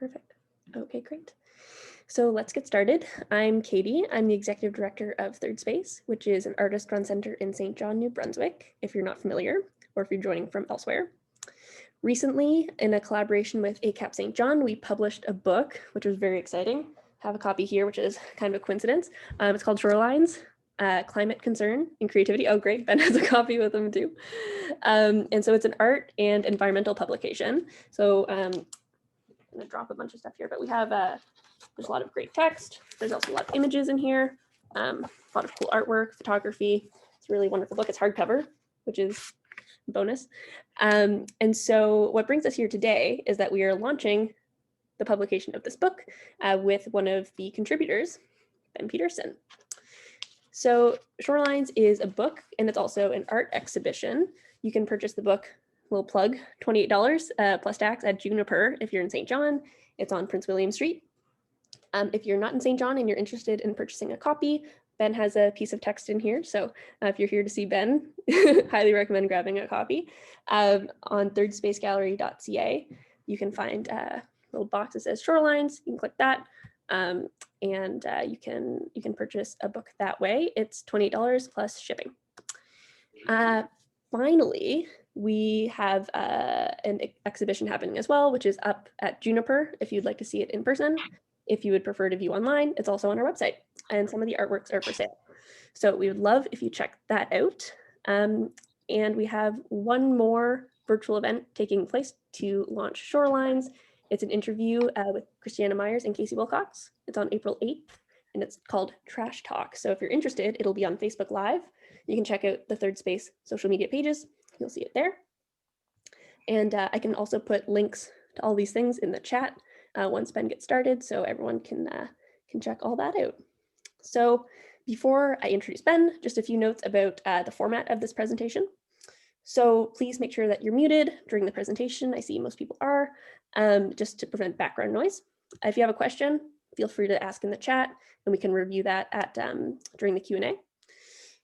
Perfect. Okay, great. So let's get started. I'm Katie. I'm the executive director of Third Space, which is an artist-run center in St. John, New Brunswick, if you're not familiar, or if you're joining from elsewhere. Recently, in a collaboration with ACAP St. John, we published a book, which was very exciting. I have a copy here, which is kind of a coincidence. It's called Shorelines, Climate Concern and Creativity. Oh, great, Ben has a copy with him too. And so it's an art and environmental publication. So I'm gonna drop a bunch of stuff here, but we have, there's a lot of great text. There's also a lot of images in here, a lot of cool artwork, photography. It's a really wonderful book. It's hardcover, which is bonus. And so what brings us here today is that we are launching the publication of this book with one of the contributors, Ben Peterson. So Shorelines is a book, and it's also an art exhibition. You can purchase the book, little plug, $28 plus tax at Juniper if you're in St. John. It's on Prince William Street. If you're not in St. John and you're interested in purchasing a copy, Ben has a piece of text in here. So if you're here to see Ben, highly recommend grabbing a copy. On thirdspacegallery.ca, you can find a little box that says Shorelines. You can click that, and you can purchase a book that way. It's $28 plus shipping. Finally, we have an exhibition happening as well, which is up at Juniper if you'd like to see it in person. If you would prefer to view online, it's also on our website, and some of the artworks are for sale. So we would love if you check that out. And we have one more virtual event taking place to launch Shorelines. It's an interview with Christiana Myers and Casey Wilcox. It's on April 8th, and it's called Trash Talk. So if you're interested, it'll be on Facebook Live. You can check out the Third Space social media pages. You'll see it there. And I can also put links to all these things in the chat once Ben gets started, so everyone can check all that out. So before I introduce Ben, just a few notes about the format of this presentation. So please make sure that you're muted during the presentation. I see most people are, just to prevent background noise. If you have a question, feel free to ask in the chat, and we can review that at during the Q&A.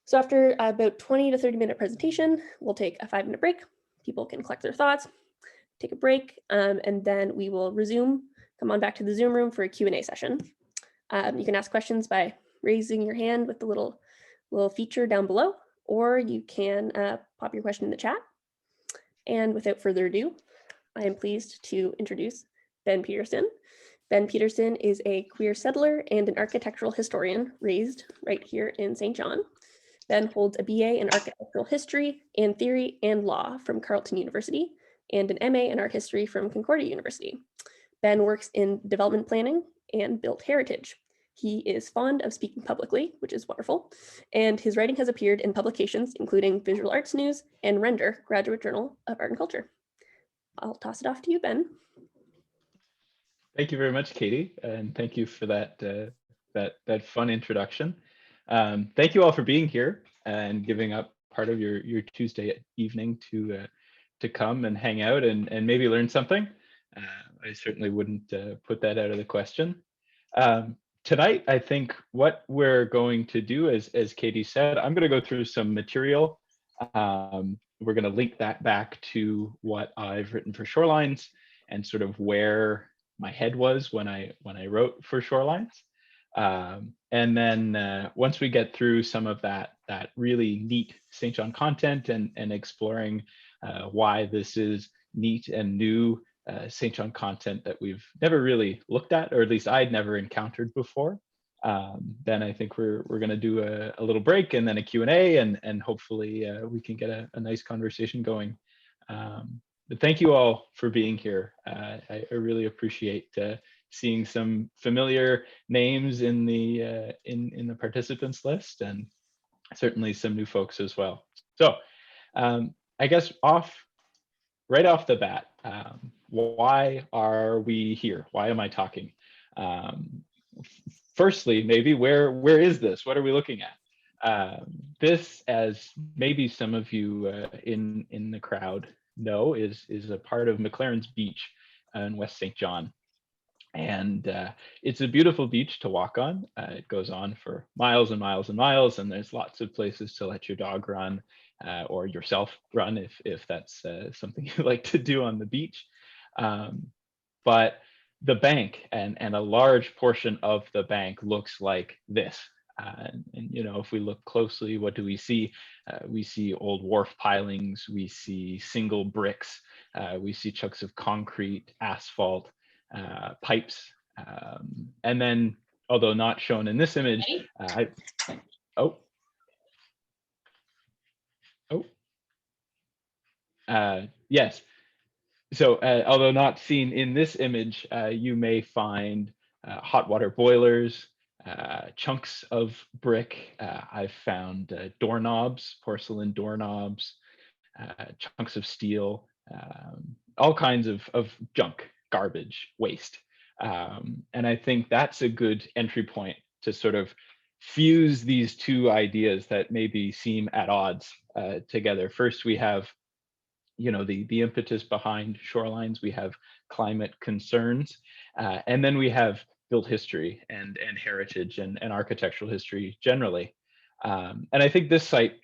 So after about 20 to 30-minute presentation, we'll take a 5-minute break. People can collect their thoughts, take a break, and then we will resume. Come on back to the Zoom room for a Q&A session. You can ask questions by raising your hand with the little feature down below, or you can pop your question in the chat. And without further ado, I am pleased to introduce Ben Peterson. Ben Peterson is a queer settler and an architectural historian raised right here in St. John. Ben holds a BA in architectural history and theory and law from Carleton University and an MA in art history from Concordia University. Ben works in development planning and built heritage. He is fond of speaking publicly, which is wonderful, and his writing has appeared in publications including Visual Arts News and Render, Graduate Journal of Art and Culture. I'll toss it off to you, Ben. Thank you very much, Katie, and thank you for that that fun introduction. Thank you all for being here and giving up part of your Tuesday evening to come and hang out and maybe learn something. I certainly wouldn't put that out of the question. Tonight, I think what we're going to do, as Katie said, I'm going to go through some material. We're going to link that back to what I've written for Shorelines and sort of where my head was when I wrote for Shorelines. And then once we get through some of that really neat St. John content and exploring why this is neat and new St. John content that we've never really looked at, or at least I'd never encountered before, then I think we're going to do a little break and then a Q&A, and hopefully we can get a nice conversation going. But thank you all for being here. I really appreciate seeing some familiar names in the participants list, and certainly some new folks as well. So I guess right off the bat, why are we here? Why am I talking? Firstly, maybe where is this? What are we looking at? This, as maybe some of you in the crowd know, is a part of McLaren's Beach in West St. John. And it's a beautiful beach to walk on. It goes on for miles and miles and miles, and there's lots of places to let your dog run or yourself run if that's something you like to do on the beach. But the bank and a large portion of the bank looks like this. And you know, if we look closely, what do we see? We see old wharf pilings, we see single bricks, we see chunks of concrete, asphalt, pipes, and then, although not shown in this image, oh, yes. So although not seen in this image, you may find hot water boilers, chunks of brick. I've found doorknobs, porcelain doorknobs, chunks of steel, all kinds of junk, garbage, waste. And I think that's a good entry point to sort of fuse these two ideas that maybe seem at odds together. First, we have, you know, the impetus behind shorelines. We have climate concerns, and then we have built history and heritage and architectural history generally. And I think this site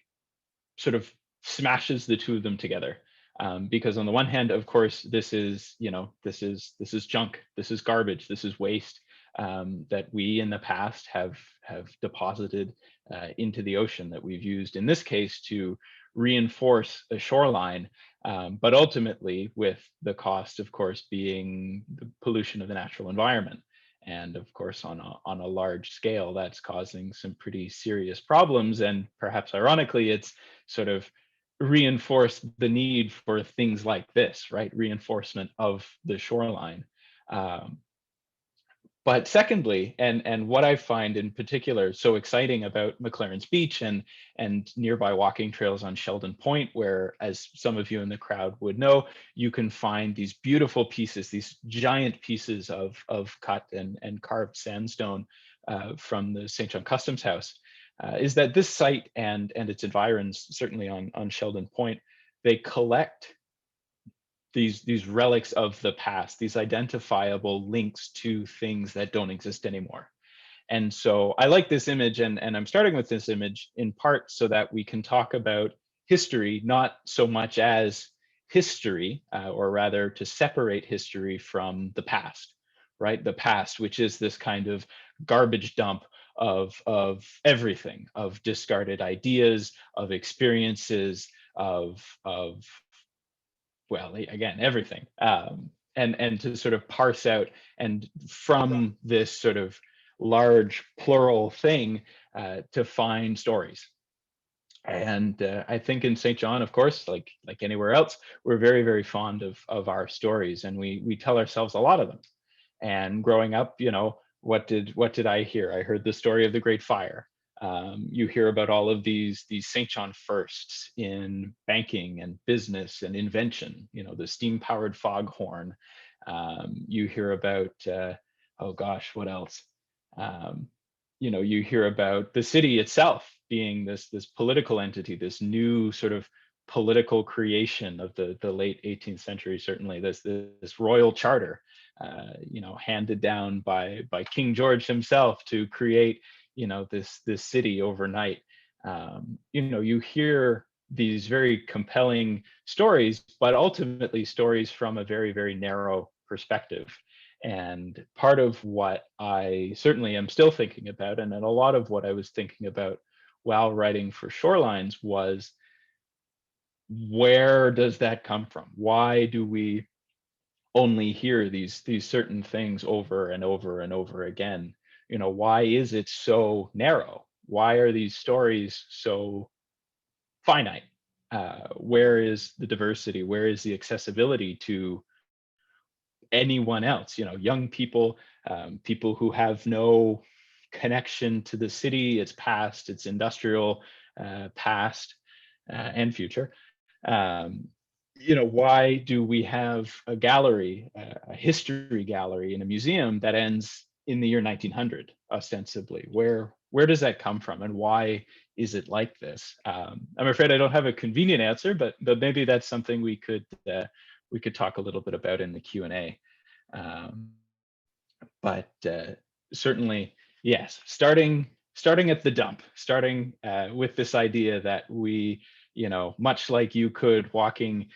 sort of smashes the two of them together, because on the one hand, of course, this is, you know, this is junk, this is garbage, this is waste that we in the past have deposited into the ocean, that we've used in this case to reinforce a shoreline, but ultimately with the cost, of course, being the pollution of the natural environment. And of course, on a large scale, that's causing some pretty serious problems. And perhaps ironically, it's sort of reinforced the need for things like this, right? Reinforcement of the shoreline. But secondly, and what I find in particular so exciting about McLaren's Beach and nearby walking trails on Sheldon Point, where, as some of you in the crowd would know, you can find these beautiful pieces, these giant pieces of cut and carved sandstone from the St. John Customs House, is that this site and its environs, certainly on Sheldon Point, they collect these relics of the past, these identifiable links to things that don't exist anymore. And so I like this image, and I'm starting with this image in part so that we can talk about history, not so much as history, or rather to separate history from the past, right? The past, which is this kind of garbage dump of everything, of discarded ideas, of experiences, of well, again, everything, and to sort of parse out, and from this sort of large plural thing, to find stories. And I think in St. John, of course, like anywhere else, we're very, very fond of our stories, and we tell ourselves a lot of them. And growing up, you know, what did I hear? I heard the story of the Great Fire. You hear about all of these St. John firsts in banking and business and invention, you know, the steam-powered foghorn. You hear about, oh gosh, what else? You know, you hear about the city itself being this political entity, this new sort of political creation of the late 18th century, certainly this royal charter, you know, handed down by King George himself to create, you know, this city overnight. You know, you hear these very compelling stories, but ultimately stories from a very, very narrow perspective. And part of what I certainly am still thinking about, and a lot of what I was thinking about while writing for Shorelines, was where does that come from? Why do we only hear these certain things over and over and over again? You know, why is it so narrow? Why are these stories so finite? Where is the diversity? Where is the accessibility to anyone else? You know, young people, people who have no connection to the city, its past, its industrial past and future. You know, why do we have a gallery, a history gallery in a museum that ends in the year 1900, ostensibly? Where does that come from, and why is it like this? I'm afraid I don't have a convenient answer, but maybe that's something we could talk a little bit about in the Q&A. But certainly, yes, starting at the dump, starting with this idea that we, you know, much like you could walking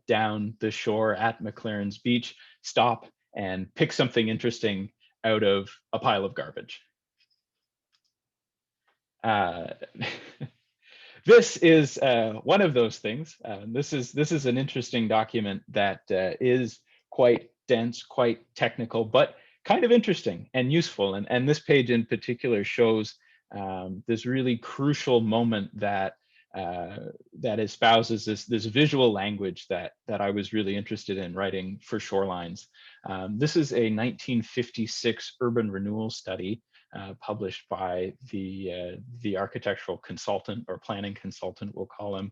down the shore at McLaren's Beach, stop and pick something interesting out of a pile of garbage. This is one of those things. This is an interesting document that is quite dense, quite technical, but kind of interesting and useful. And this page in particular shows this really crucial moment that that espouses this visual language that I was really interested in writing for shorelines. This is a 1956 urban renewal study published by the architectural consultant or planning consultant, we'll call him,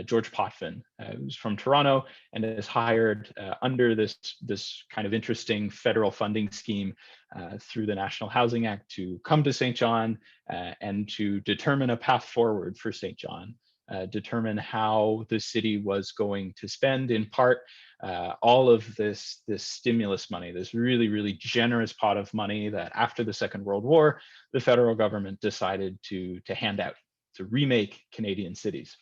George Potvin, who's from Toronto and is hired under this kind of interesting federal funding scheme through the National Housing Act to come to St. John and to determine a path forward for St. John, determine how the city was going to spend, in part, all of this stimulus money, this really generous pot of money that after the Second World War, the federal government decided to hand out to remake Canadian cities.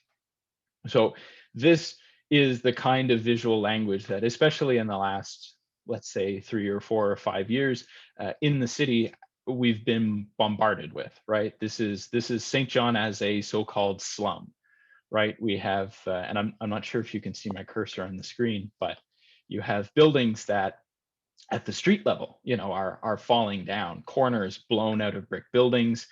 So this is the kind of visual language that, especially in the last, let's say, 3 or 4 or 5 years in the city, we've been bombarded with, right? This is St. John as a so-called slum, right? We have, and I'm not sure if you can see my cursor on the screen, but you have buildings that at the street level, you know, are falling down, corners blown out of brick buildings,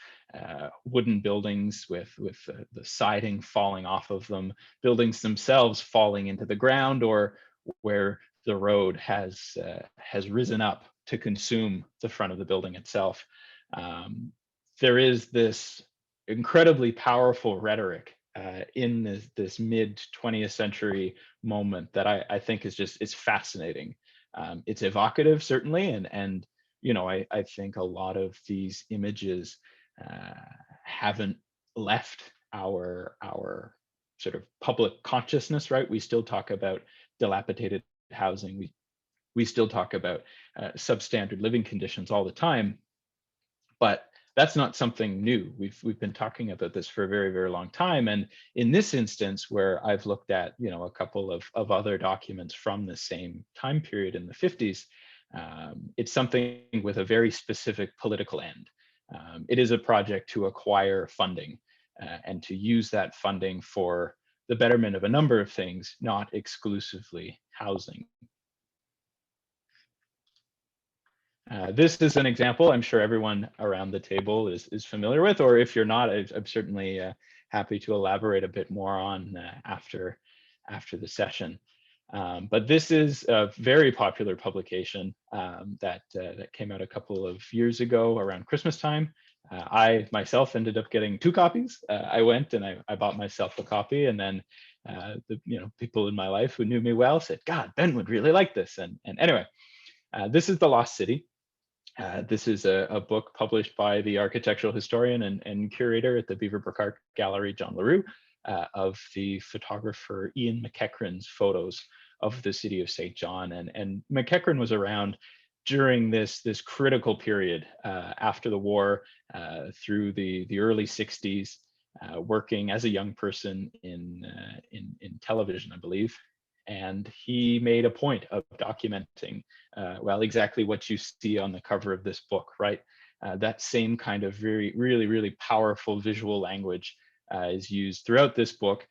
wooden buildings with the siding falling off of them, buildings themselves falling into the ground, or where the road has risen up to consume the front of the building itself. There is this incredibly powerful rhetoric in this mid 20th century moment that I think is fascinating. It's evocative, certainly, and you know, I think a lot of these images haven't left our sort of public consciousness, right? We still talk about dilapidated housing. We still talk about substandard living conditions all the time, but that's not something new. We've been talking about this for a very long time. And in this instance, where I've looked at, you know, a couple of other documents from the same time period in the 50s, it's something with a very specific political end. It is a project to acquire funding and to use that funding for the betterment of a number of things, not exclusively housing. This is an example I'm sure everyone around the table is familiar with, or if you're not, I'm certainly happy to elaborate a bit more on after the session. But this is a very popular publication that came out a couple of years ago around Christmas time. I myself ended up getting 2 copies. I went and I bought myself a copy, and then the people in my life who knew me well said, "God, Ben would really like this." And anyway, this is The Lost City. This is a book published by the architectural historian and curator at the Beaverbrook Art Gallery, John LaRue, of the photographer Ian McEachran's photos of the city of St. John. And McEachran was around during this critical period after the war through the early 60s, working as a young person in television, I believe. And he made a point of documenting, well, exactly what you see on the cover of this book, right? That same kind of really powerful visual language is used throughout this book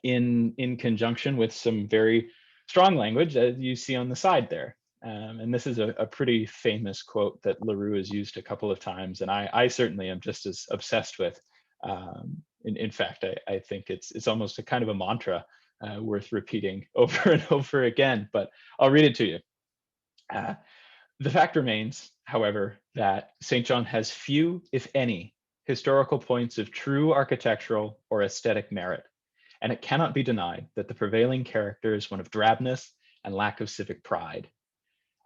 in conjunction with some very strong language that you see on the side there. And this is a pretty famous quote that LaRue has used a couple of times, and I certainly am just as obsessed with. In fact, I think it's almost a kind of a mantra worth repeating over and over again, but I'll read it to you. The fact remains, however, that St. John has few, if any, historical points of true architectural or aesthetic merit, and it cannot be denied that the prevailing character is one of drabness and lack of civic pride.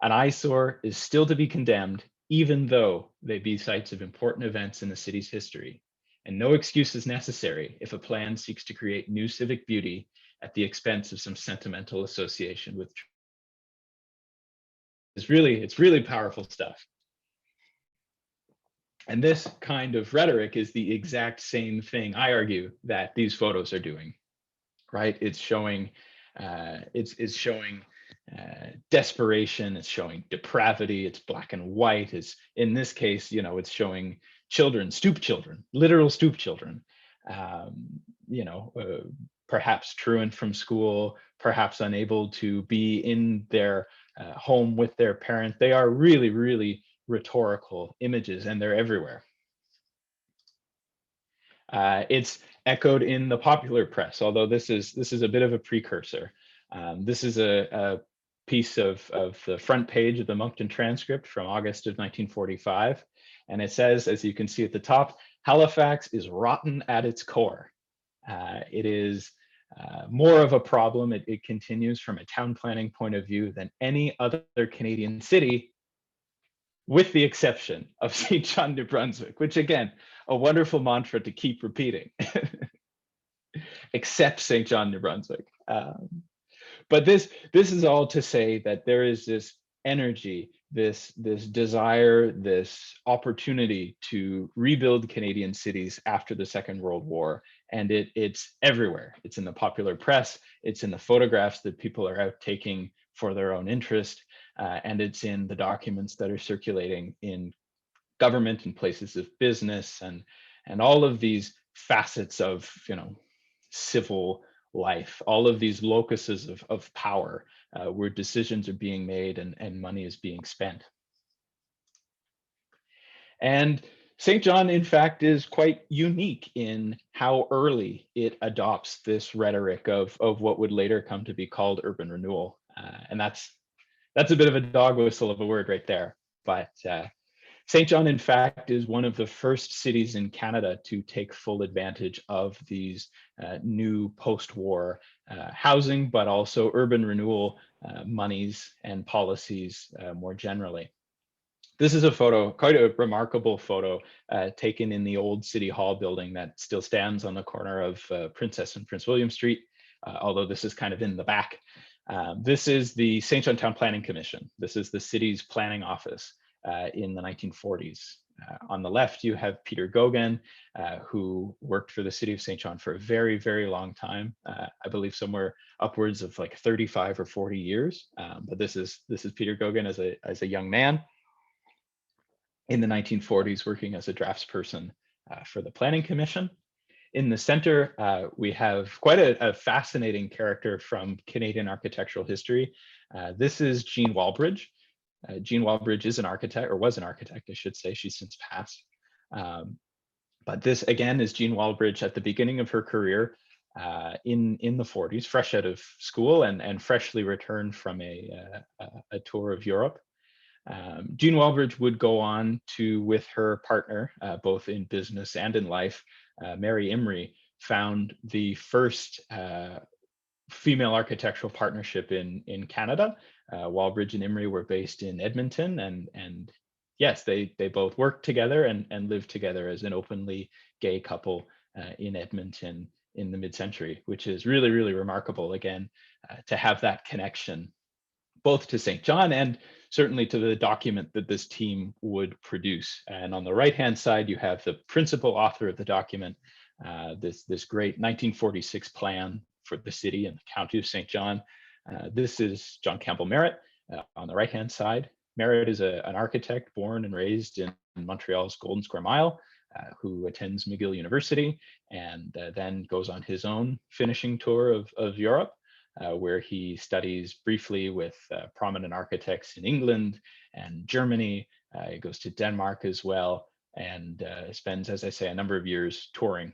An eyesore is still to be condemned, even though they be sites of important events in the city's history, and no excuse is necessary if a plan seeks to create new civic beauty at the expense of some sentimental association with. It's really powerful stuff. And this kind of rhetoric is the exact same thing, I argue, that these photos are doing, right? It's showing desperation. It's showing depravity. It's black and white. It's, in this case, it's showing children, stoop children, literal stoop children, perhaps truant from school, perhaps unable to be in their home with their parent. They are really, really rhetorical images, and they're everywhere. It's echoed in the popular press, although this is a bit of a precursor. This is a piece of the front page of the Moncton Transcript from August of 1945. And it says, as you can see at the top, Halifax is rotten at its core. It is more of a problem, it continues, from a town planning point of view than any other Canadian city, with the exception of St. John, New Brunswick, which, again, a wonderful mantra to keep repeating, except St. John, New Brunswick. But this is all to say that there is this energy, this desire, this opportunity to rebuild Canadian cities after the Second World War. And it's everywhere. It's in the popular press. It's in the photographs that people are out taking for their own interest. And it's in the documents that are circulating in government and places of business, and all of these facets of civil life, all of these locuses of power, where decisions are being made and money is being spent. And St. John, in fact, is quite unique in how early it adopts this rhetoric of what would later come to be called urban renewal. And that's a bit of a dog whistle of a word right there. But St. John, in fact, is one of the first cities in Canada to take full advantage of these new post-war housing, but also urban renewal monies and policies more generally. This is a photo, quite a remarkable photo, taken in the old City Hall building that still stands on the corner of Princess and Prince William Street, although this is kind of in the back. This is the St. John Town Planning Commission. This is the city's planning office in the 1940s. On the left, you have Peter Gauguin, who worked for the city of St. John for a very, very long time. I believe somewhere upwards of like 35 or 40 years. But this is Peter Gauguin as a young man in the 1940s, working as a draftsperson for the Planning Commission. In the center, we have quite a fascinating character from Canadian architectural history. This is Jean Walbridge. Jean Walbridge is an architect, or was an architect, I should say. She's since passed. But this, again, is Jean Walbridge at the beginning of her career in the 40s, fresh out of school and freshly returned from a tour of Europe. Jean Walbridge would go on to, with her partner, both in business and in life, Mary Imrie, found the first female architectural partnership in Canada. Walbridge and Imrie were based in Edmonton, and yes, they both worked together and lived together as an openly gay couple in Edmonton in the mid-century, which is really, really remarkable, again, to have that connection both to St. John and certainly to the document that this team would produce. And on the right-hand side, you have the principal author of the document, this great 1946 plan for the city and the county of St. John. This is John Campbell Merritt on the right-hand side. Merritt is an architect born and raised in Montreal's Golden Square Mile, who attends McGill University and then goes on his own finishing tour of Europe, where he studies briefly with prominent architects in England and Germany. He goes to Denmark as well, and spends, as I say, a number of years touring.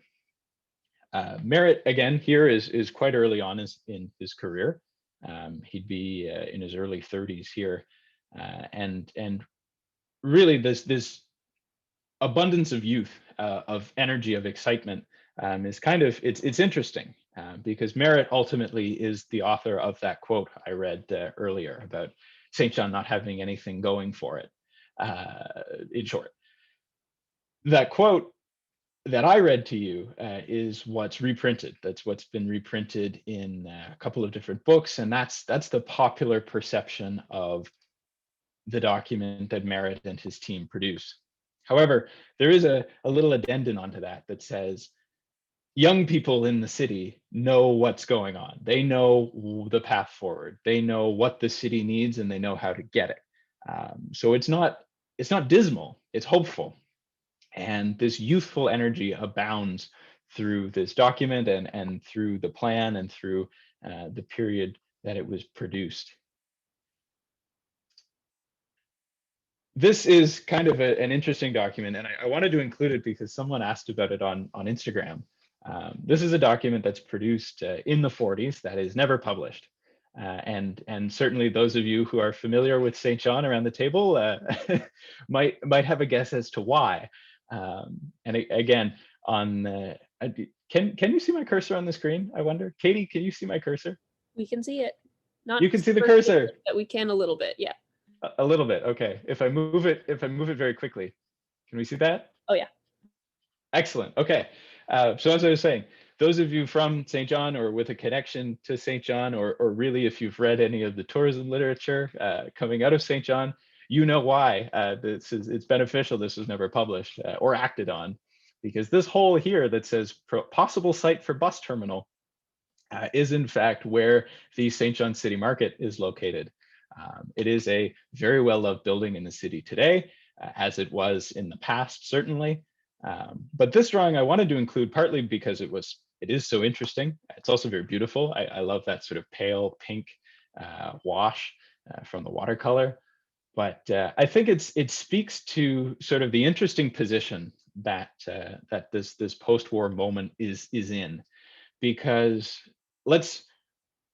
Merritt, again, here is quite early on in his career. He'd be in his early 30s here, and really this abundance of youth, of energy, of excitement, is kind of, it's interesting. Because Merritt ultimately is the author of that quote I read earlier about St. John not having anything going for it, in short. That quote that I read to you is what's reprinted. That's what's been reprinted in a couple of different books, and that's the popular perception of the document that Merritt and his team produce. However, there is a little addendum onto that says, young people in the city know what's going on. They know the path forward. They know what the city needs, and they know how to get it. So it's not dismal. It's hopeful, and this youthful energy abounds through this document and through the plan and through the period that it was produced. This is kind of an interesting document, and I wanted to include it because someone asked about it on Instagram. This is a document that's produced in the 40s that is never published. And certainly those of you who are familiar with St. John around the table might have a guess as to why. And again, can you see my cursor on the screen? I wonder, Katie, can you see my cursor? We can see it. Not you can see the cursor, but we can a little bit. Yeah. A little bit. Okay. If I move it very quickly, can we see that? Oh yeah. Excellent. Okay. So as I was saying, those of you from St. John or with a connection to St. John, or really if you've read any of the tourism literature coming out of St. John, you know why it's beneficial this was never published or acted on, because this hole here that says possible site for bus terminal is in fact where the St. John City Market is located. It is a very well-loved building in the city today, as it was in the past, certainly. But this drawing I wanted to include partly because it is so interesting. It's also very beautiful. I love that sort of pale pink wash from the watercolor. But I think it speaks to sort of the interesting position that this post-war moment is in, because let's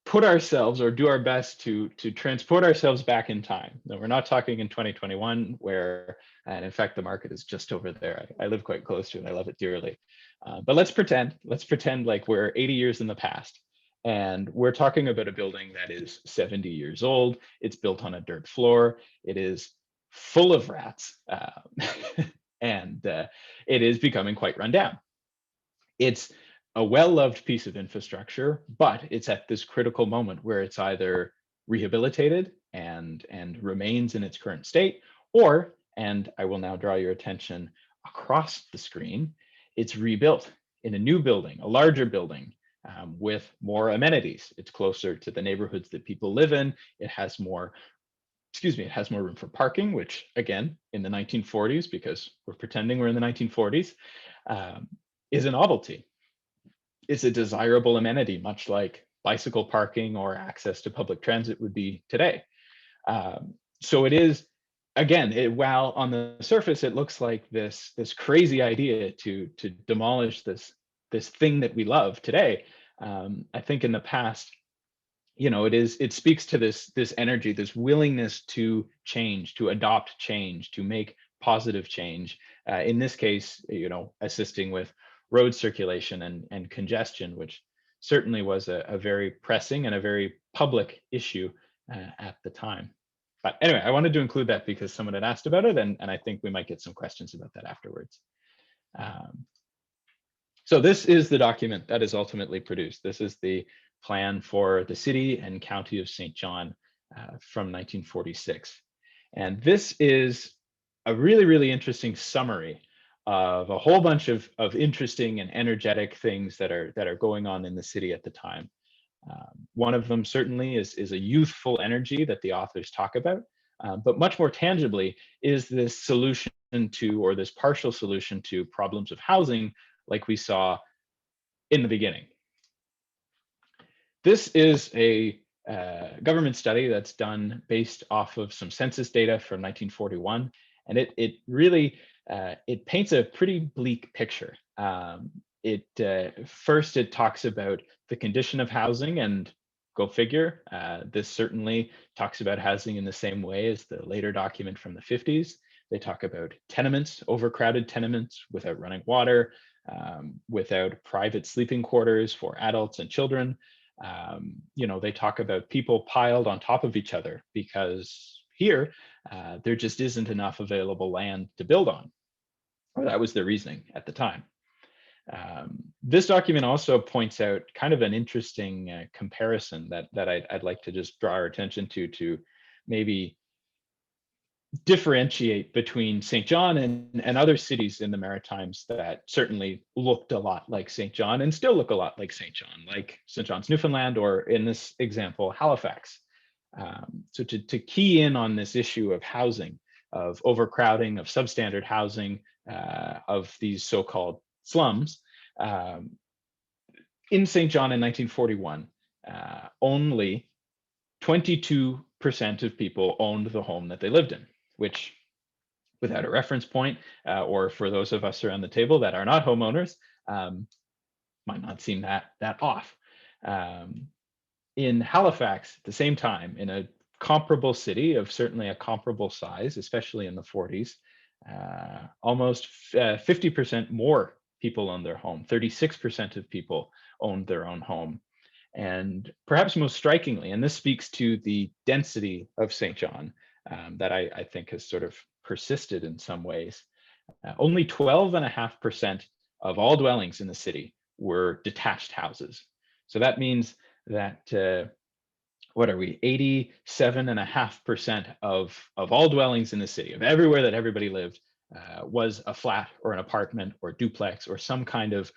put ourselves, or do our best to transport ourselves back in time. Now, we're not talking in 2021 where, and in fact, the market is just over there. I live quite close to it. I love it dearly. But let's pretend like we're 80 years in the past, and we're talking about a building that is 70 years old. It's built on a dirt floor. It is full of rats, and it is becoming quite run down. It's a well-loved piece of infrastructure, but it's at this critical moment where it's either rehabilitated and remains in its current state, or, and I will now draw your attention across the screen, it's rebuilt in a new building, a larger building, with more amenities. It's closer to the neighborhoods that people live in. It has more room for parking, which again, in the 1940s, because we're pretending we're in the 1940s, is a novelty. It's a desirable amenity, much like bicycle parking or access to public transit would be today. So it is, again, while on the surface it looks like this crazy idea to demolish this thing that we love today. I think in the past, it speaks to this energy, this willingness to change, to adopt change, to make positive change. In this case, assisting with road circulation and congestion, which certainly was a very pressing and a very public issue at the time. But anyway, I wanted to include that because someone had asked about it, and I think we might get some questions about that afterwards. So this is the document that is ultimately produced. This is the plan for the city and county of St. John from 1946. And this is a really, really interesting summary of a whole bunch of interesting and energetic things that are going on in the city at the time. One of them certainly is a youthful energy that the authors talk about, but much more tangibly is this solution to, or this partial solution to, problems of housing like we saw in the beginning. This is a government study that's done based off of some census data from 1941, and it really it paints a pretty bleak picture. First, it talks about the condition of housing, and go figure, this certainly talks about housing in the same way as the later document from the 50s. They talk about tenements, overcrowded tenements without running water, without private sleeping quarters for adults and children. They talk about people piled on top of each other because here there just isn't enough available land to build on. Or that was their reasoning at the time. This document also points out kind of an interesting comparison that I'd like to just draw our attention to maybe differentiate between St. John and other cities in the Maritimes that certainly looked a lot like St. John and still look a lot like St. John, like St. John's, Newfoundland, or in this example, Halifax. So to key in on this issue of housing, of overcrowding, of substandard housing, of these so-called slums, in St. John in 1941, only 22% of people owned the home that they lived in, which, without a reference point, or for those of us around the table that are not homeowners, might not seem that off. In Halifax, at the same time, in a comparable city of certainly a comparable size, especially in the 40s, almost 50% more people owned their home. 36% of people owned their own home. And perhaps most strikingly, and this speaks to the density of St. John that I think has sort of persisted in some ways, only 12.5% of all dwellings in the city were detached houses. So that means that, what are we, 87.5% of all dwellings in the city, of everywhere that everybody lived, was a flat or an apartment or duplex or some kind of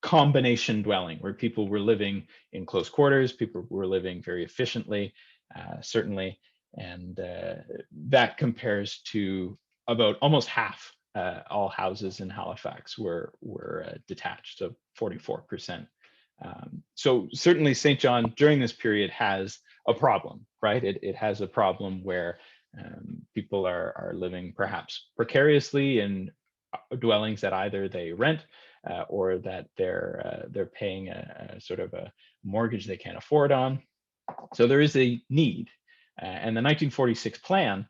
combination dwelling where people were living in close quarters, people were living very efficiently, certainly, and that compares to about almost half all houses in Halifax were detached, so 44%. So certainly St. John during this period has a problem, right? It has a problem where people are living perhaps precariously in dwellings that either they rent or that they're paying a sort of a mortgage they can't afford on. So there is a need, and the 1946 plan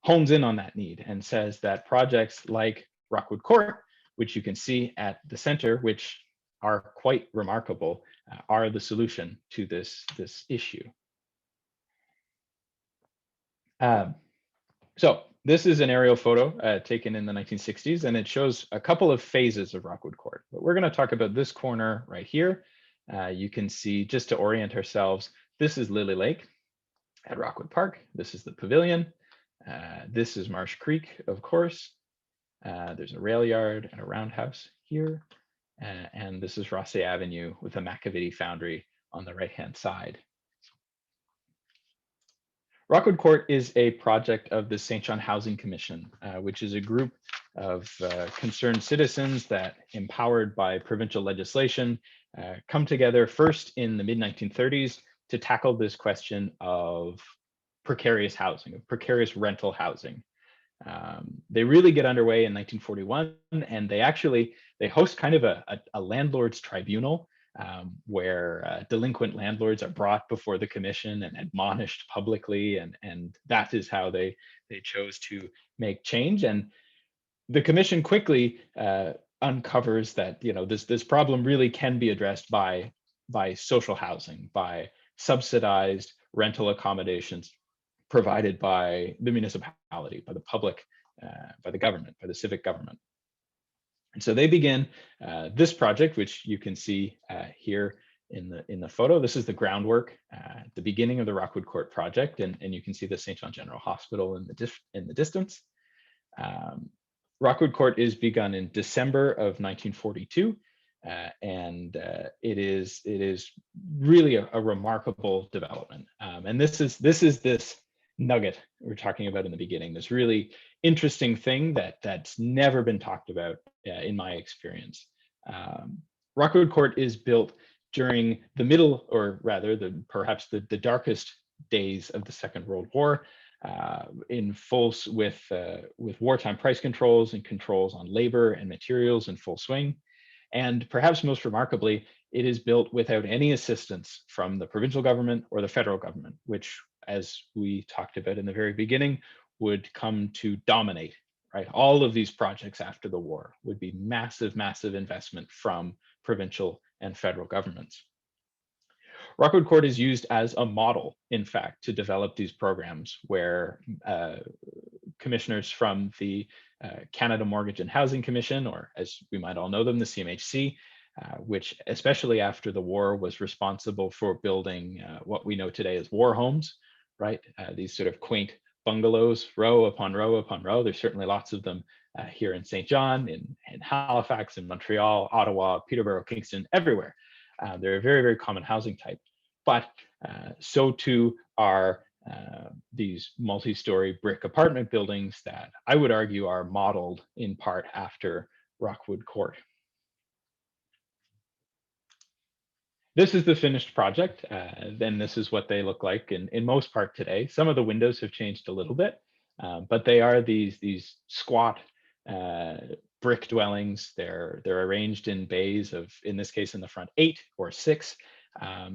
hones in on that need and says that projects like Rockwood Court, which you can see at the center, which are quite remarkable, are the solution to this issue. So this is an aerial photo taken in the 1960s, and it shows a couple of phases of Rockwood Court. But we're going to talk about this corner right here. You can see, just to orient ourselves, this is Lily Lake at Rockwood Park. This is the pavilion. This is Marsh Creek, of course. There's a rail yard and a roundhouse here. And this is Rosse Avenue with a Macavity foundry on the right-hand side. Rockwood Court is a project of the St. John Housing Commission, which is a group of concerned citizens that, empowered by provincial legislation, come together first in the mid-1930s to tackle this question of precarious housing, of precarious rental housing. They really get underway in 1941, and they host kind of a landlord's tribunal where delinquent landlords are brought before the commission and admonished publicly, and that is how they chose to make change. And the commission quickly uncovers that this problem really can be addressed by social housing, by subsidized rental accommodations provided by the municipality, by the public, by the government, by the civic government. And so they begin this project, which you can see here in the photo. This is the groundwork at the beginning of the Rockwood Court project, and you can see the St. John General Hospital in the distance. Rockwood Court is begun in December of 1942, and it is really a remarkable development. And this is this nugget we were talking about in the beginning, this really interesting thing that's never been talked about in my experience. Rockwood Court is built during the middle, or rather perhaps the darkest days of the Second World War, in full with wartime price controls and controls on labor and materials in full swing. And perhaps most remarkably, it is built without any assistance from the provincial government or the federal government, which, as we talked about in the very beginning, would come to dominate, right? All of these projects after the war would be massive, massive investment from provincial and federal governments. Rockwood Court is used as a model, in fact, to develop these programs where commissioners from the Canada Mortgage and Housing Commission, or as we might all know them, the CMHC, which especially after the war was responsible for building what we know today as war homes, right? These sort of quaint bungalows, row upon row upon row. There's certainly lots of them here in St. John, in Halifax, in Montreal, Ottawa, Peterborough, Kingston, everywhere. They're a very, very common housing type. But so too are these multi-story brick apartment buildings that I would argue are modeled in part after Rockwood Court. This is the finished project. Then this is what they look like in most part today. Some of the windows have changed a little bit, but they are these squat brick dwellings. They're arranged in bays of, in this case, in the front 8 or 6.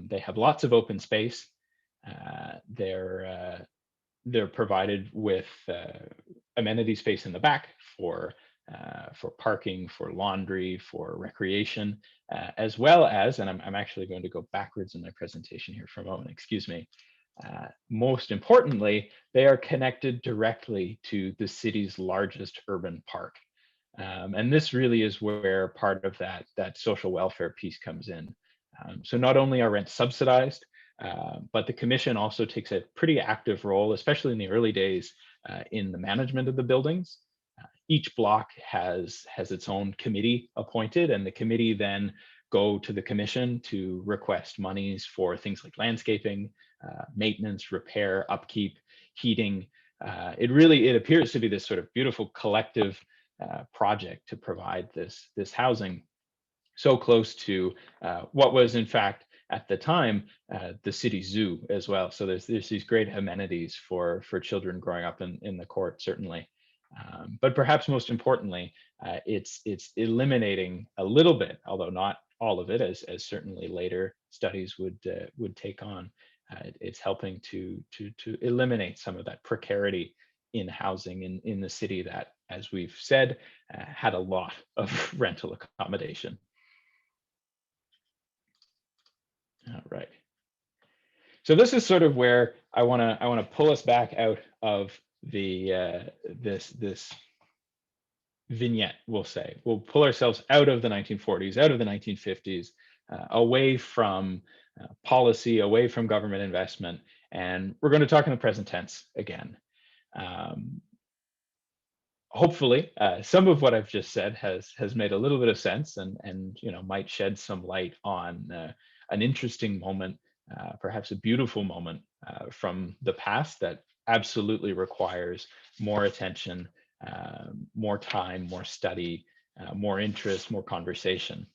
They have lots of open space. They're provided with amenity space in the back for parking, for laundry, for recreation, as well as, and I'm actually going to go backwards in my presentation here for a moment, excuse me. Most importantly, they are connected directly to the city's largest urban park. And this really is where part of that social welfare piece comes in. So not only are rents subsidized, but the commission also takes a pretty active role, especially in the early days, in the management of the buildings. Each block has its own committee appointed, and the committee then go to the commission to request monies for things like landscaping, maintenance, repair, upkeep, heating. It appears to be this sort of beautiful collective project to provide this housing so close to what was in fact at the time the city zoo as well. So there's these great amenities for children growing up in the court, certainly. But perhaps most importantly, it's eliminating a little bit, although not all of it, as certainly later studies would take on. It's helping to eliminate some of that precarity in housing in the city that, as we've said, had a lot of rental accommodation. All right. So this is sort of where I want to pull us back out of the this vignette. We'll say we'll pull ourselves out of the 1940s, out of the 1950s, away from policy, away from government investment, and we're going to talk in the present tense again. Hopefully, some of what I've just said has made a little bit of sense, and might shed some light on an interesting moment, perhaps a beautiful moment from the past that absolutely requires more attention, more time, more study, more interest, more conversation.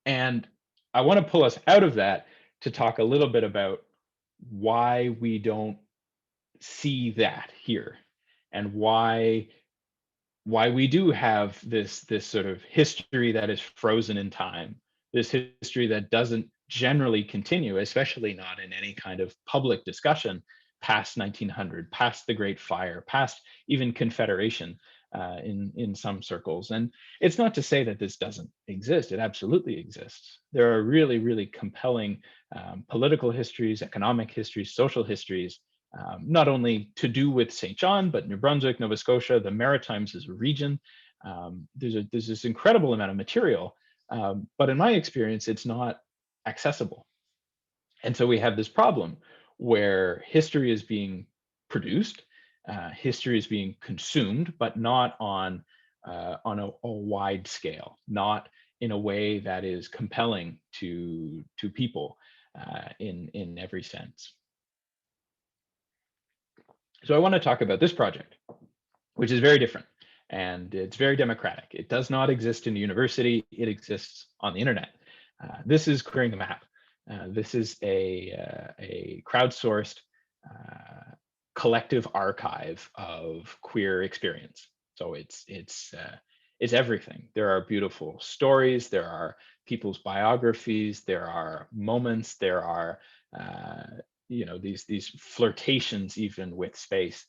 And I want to pull us out of that to talk a little bit about why we don't see that here, and why we do have this sort of history that is frozen in time, this history that doesn't generally continue, especially not in any kind of public discussion past 1900, past the Great Fire, past even Confederation in some circles. And it's not to say that this doesn't exist. It absolutely exists. There are really, really compelling political histories, economic histories, social histories, not only to do with St. John, but New Brunswick, Nova Scotia, the Maritimes as a region. There's this incredible amount of material, but in my experience, it's not accessible. And so we have this problem where history is being produced, history is being consumed, but not on a wide scale, not in a way that is compelling to people in every sense. So I want to talk about this project, which is very different, and it's very democratic. It does not exist in a university. It exists on the internet. This is Queering the Map. This is a crowdsourced collective archive of queer experience. So it's everything. There are beautiful stories. There are people's biographies. There are moments. There are these flirtations even with space,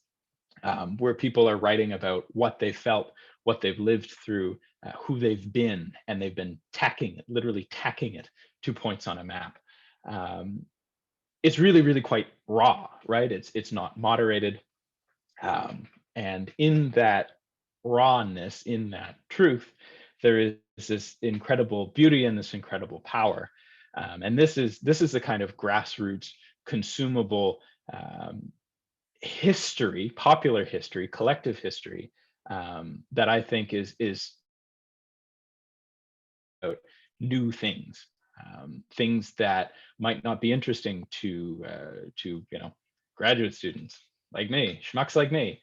where people are writing about what they felt, what they've lived through, who they've been, and they've been literally tacking it to points on a map. It's really, really quite raw, right? It's not moderated. And in that rawness, in that truth, there is this incredible beauty and this incredible power. And this is the kind of grassroots, consumable history, popular history, collective history, that I think is about new things, things that might not be interesting to graduate students like me, schmucks like me,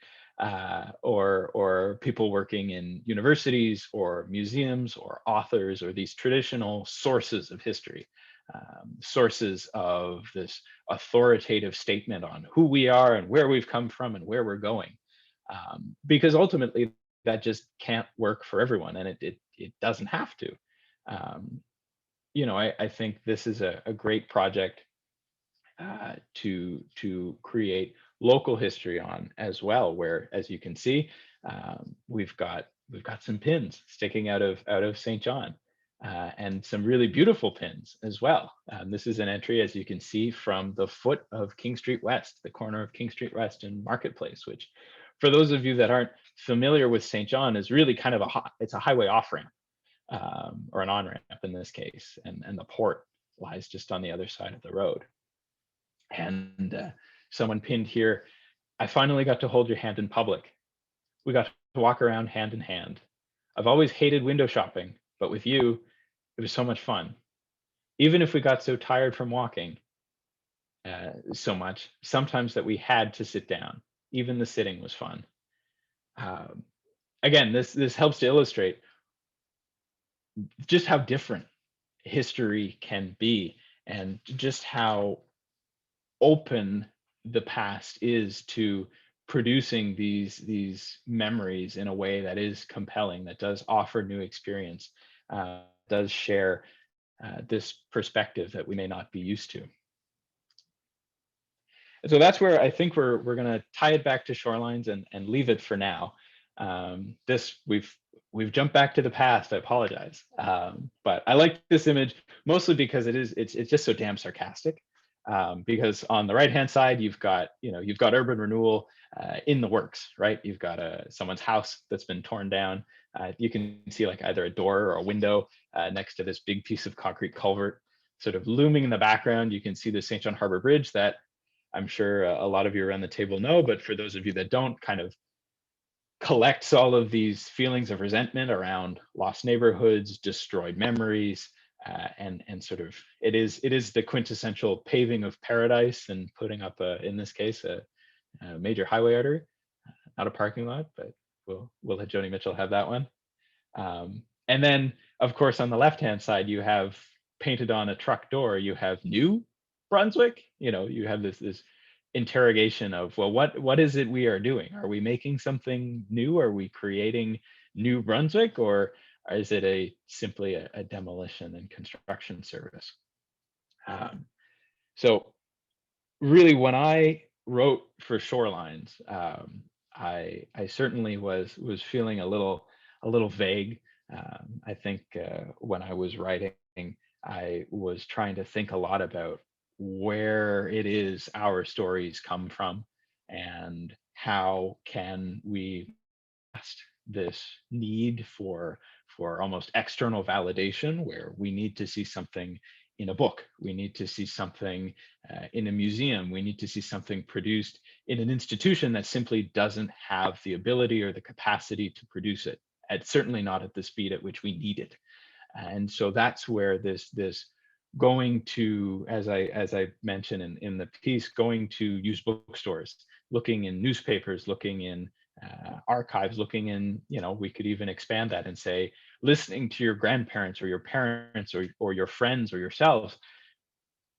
or people working in universities or museums or authors or these traditional sources of history, sources of this authoritative statement on who we are and where we've come from and where we're going. Because ultimately that just can't work for everyone, and it doesn't have to. Um, I think this is a great project to create local history on as well, where, as you can see, we've got some pins sticking out of St. John, and some really beautiful pins as well. This is an entry, as you can see, from the foot of King Street West, the corner of King Street West and Marketplace, which, for those of you that aren't familiar with St. John, is really kind of it's a highway off ramp, or an on ramp in this case, and the port lies just on the other side of the road. And someone pinned here, I finally got to hold your hand in public. We got to walk around hand in hand. I've always hated window shopping, but with you, it was so much fun. Even if we got so tired from walking so much, sometimes that we had to sit down. Even the sitting was fun. Again, this helps to illustrate just how different history can be, and just how open the past is to producing these memories in a way that is compelling, that does offer new experience, does share this perspective that we may not be used to. So that's where I think we're going to tie it back to shorelines and leave it for now. We've jumped back to the past. I apologize, but I like this image mostly because it's just so damn sarcastic. Because on the right hand side you've got urban renewal in the works, right? You've got someone's house that's been torn down. You can see like either a door or a window next to this big piece of concrete culvert, sort of looming in the background. You can see the St. John Harbor Bridge that I'm sure a lot of you around the table know, but for those of you that don't, kind of collects all of these feelings of resentment around lost neighborhoods, destroyed memories, and sort of it is the quintessential paving of paradise and putting up in this case a major highway artery, not a parking lot, but we'll let Joni Mitchell have that one. And then of course on the left hand side you have painted on a truck door, you have New Brunswick. You have this interrogation of, well, what is it we are doing? Are we making something new? Are we creating New Brunswick, or is it simply a demolition and construction service? So really, when I wrote for Shorelines, I certainly was feeling a little vague. I think when I was writing, I was trying to think a lot about where it is our stories come from, and how can we past this need for almost external validation, where we need to see something in a book, we need to see something in a museum, we need to see something produced in an institution that simply doesn't have the ability or the capacity to produce it, and certainly not at the speed at which we need it. And so that's where this going to, as I mentioned in the piece, going to used bookstores, looking in newspapers, looking in archives, looking in, we could even expand that and say, listening to your grandparents or your parents or your friends or yourselves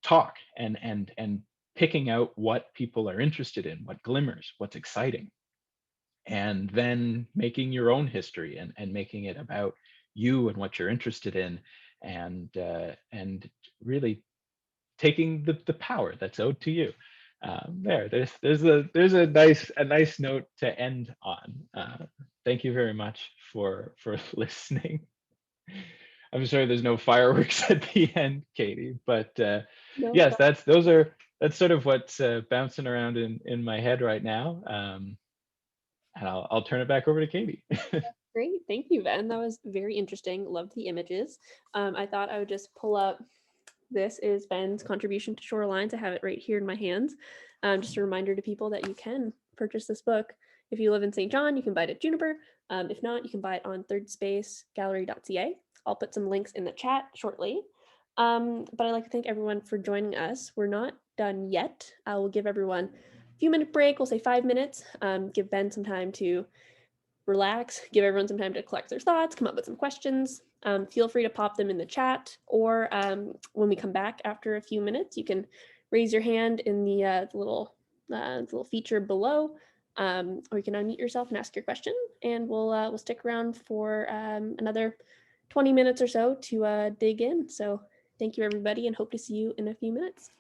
talk, and picking out what people are interested in, what glimmers, what's exciting, and then making your own history and making it about you and what you're interested in, and really taking the power that's owed to you. There's a nice note to end on. Thank you very much for listening. I'm sorry there's no fireworks at the end, Katie, but No, yes, that's sort of what's bouncing around in my head right now. And I'll turn it back over to Katie. great. Thank you, Ben. That was very interesting. Loved the images. I thought I would just pull up. This is Ben's contribution to Shorelines. I have it right here in my hands. Just a reminder to people that you can purchase this book. If you live in St. John, you can buy it at Juniper. If not, you can buy it on thirdspacegallery.ca. I'll put some links in the chat shortly. But I'd like to thank everyone for joining us. We're not done yet. I will give everyone a few minute break. We'll say 5 minutes. Give Ben some time to relax, give everyone some time to collect their thoughts, come up with some questions. Feel free to pop them in the chat, or when we come back after a few minutes, you can raise your hand in the little feature below, or you can unmute yourself and ask your question, and we'll stick around for another 20 minutes or so to dig in. So thank you, everybody, and hope to see you in a few minutes.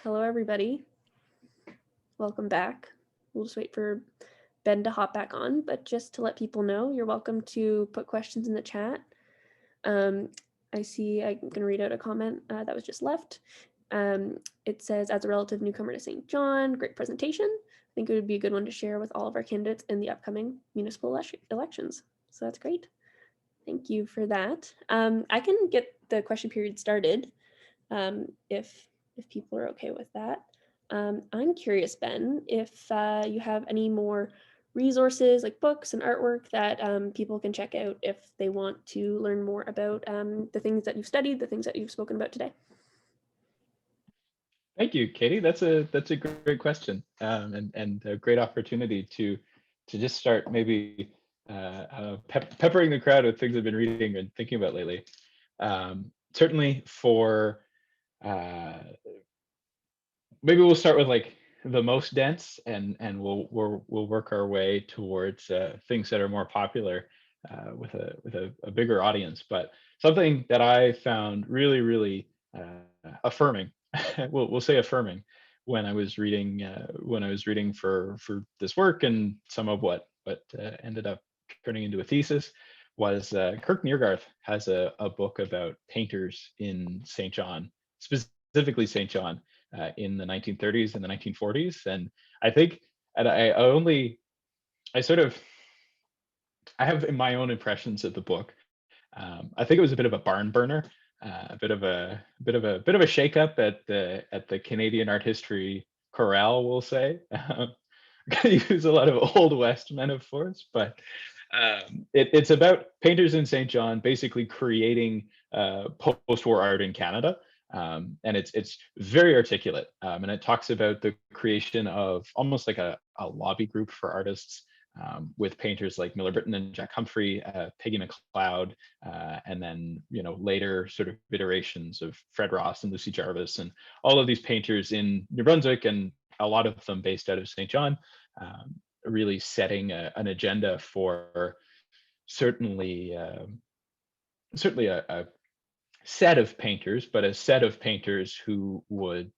Hello, everybody. Welcome back. We'll just wait for Ben to hop back on, but just to let people know, you're welcome to put questions in the chat. I see, I'm going to read out a comment that was just left. It says, as a relative newcomer to St. John, great presentation. I think it would be a good one to share with all of our candidates in the upcoming municipal elections. So that's great. Thank you for that. I can get the question period started if people are okay with that. I'm curious, Ben, if you have any more resources like books and artwork that people can check out if they want to learn more about the things that you've studied, the things that you've spoken about today. Thank you, Katie. That's a great question, and a great opportunity to just start maybe peppering the crowd with things I've been reading and thinking about lately. Certainly for maybe we'll start with like the most dense, and we'll work our way towards things that are more popular with a bigger audience. But something that I found really affirming, we'll say affirming, when I was reading for this work, and some of what ended up turning into a thesis, was Kirk Neergarth has a book about painters in St. John, specifically St. John, in the 1930s and the 1940s. And I think, and I have in my own impressions of the book, I think it was a bit of a barn burner, a bit of a shakeup at the Canadian art history corral, we'll say. I'm gonna use a lot of Old West metaphors, but it's about painters in St. John basically creating post-war art in Canada. And it's very articulate, and it talks about the creation of almost like a lobby group for artists, with painters like Miller Britton and Jack Humphrey, Peggy McLeod, and then later sort of iterations of Fred Ross and Lucy Jarvis, and all of these painters in New Brunswick, and a lot of them based out of St. John, really setting an agenda for certainly a set of painters, but a set of painters who would